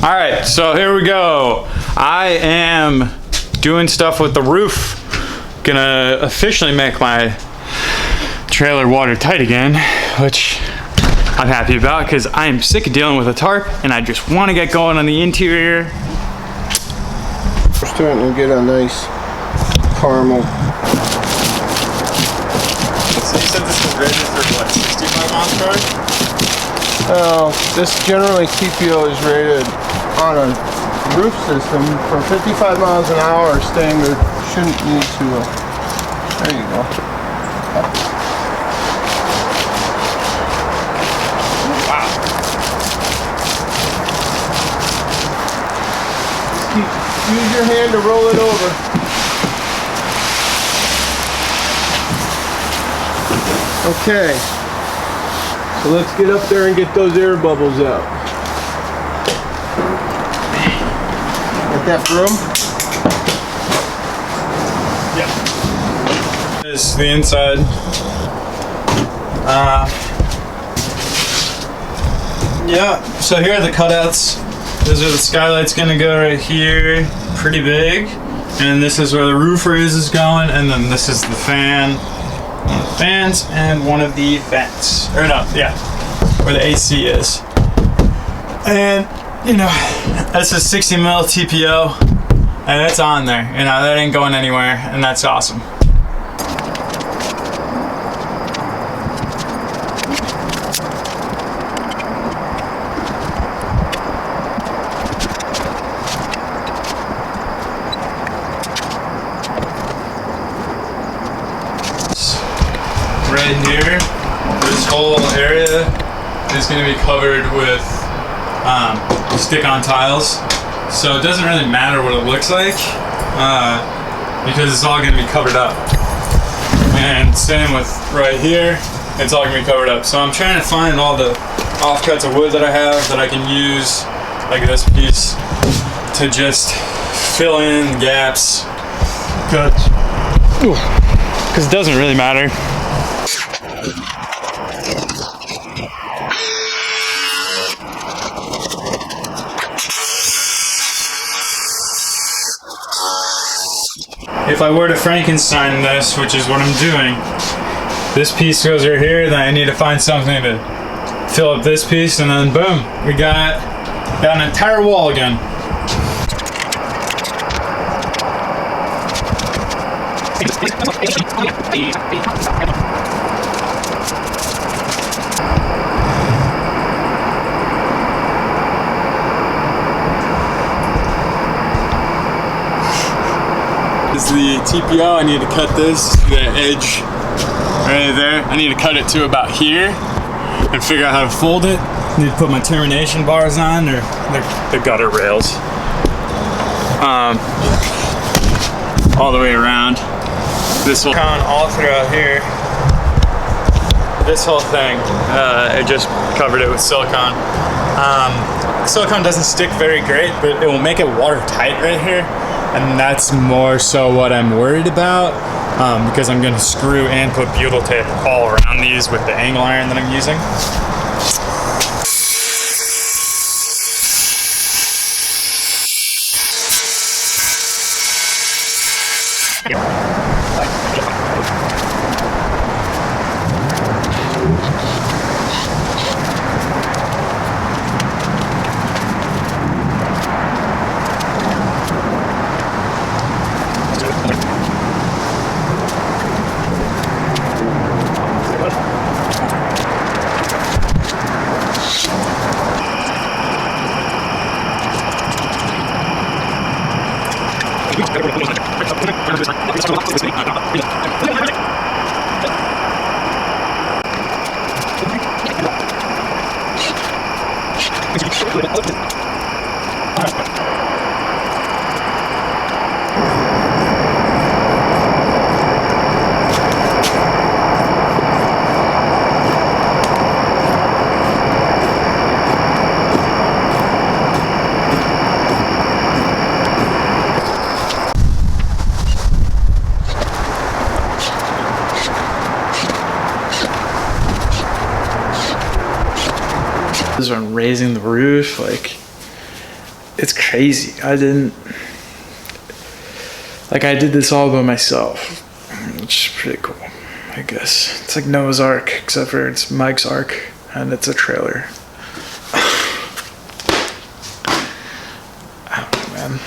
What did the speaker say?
All right, so here we go. I am doing stuff with the roof. Gonna officially make my trailer watertight again, which I'm happy about because I am sick of dealing with a tarp and I just want to get going on the interior. We're starting to get a nice caramel. So you said this was rated for what, 65 miles per hour? Oh, this generally TPO is rated on a roof system for 55 miles an hour standard. Shouldn't need to. There you go. Wow. Use your hand to roll it over. Okay. So let's get up there and get those air bubbles out. Get that broom? Yeah. This is the inside. Yeah, so here are the cutouts. Those are the skylights gonna go right here, pretty big. And this is where the roofer is going, and then this is the fan. Fans and one of the vents, or no, yeah, where the AC is. And you know, that's a 60 mil TPO, and it's on there. You know, that ain't going anywhere, and that's awesome. Right here, this whole area is going to be covered with stick-on tiles, so it doesn't really matter what it looks like because it's all going to be covered up. And same with right here, it's all going to be covered up. So I'm trying to find all the offcuts of wood that I have that I can use, like this piece, to just fill in gaps, cuts, because it doesn't really matter. If I were to Frankenstein this, which is what I'm doing, this piece goes right here, then I need to find something to fill up this piece, and then boom, we got an entire wall again. This is the TPO. I need to cut this, the edge right there. I need to cut it to about here and figure out how to fold it. I need to put my termination bars on, or the gutter rails. All the way around. This will count all throughout here. This whole thing, I just covered it with silicone. Silicone doesn't stick very great, but it will make it watertight right here. And that's more so what I'm worried about, because I'm going to screw and put butyl tape all around these with the angle iron that I'm using. On raising the roof, like it's crazy. I did this all by myself, which is pretty cool, I guess. It's like Noah's Ark, except for it's Mike's Ark, and it's a trailer. I don't know, man.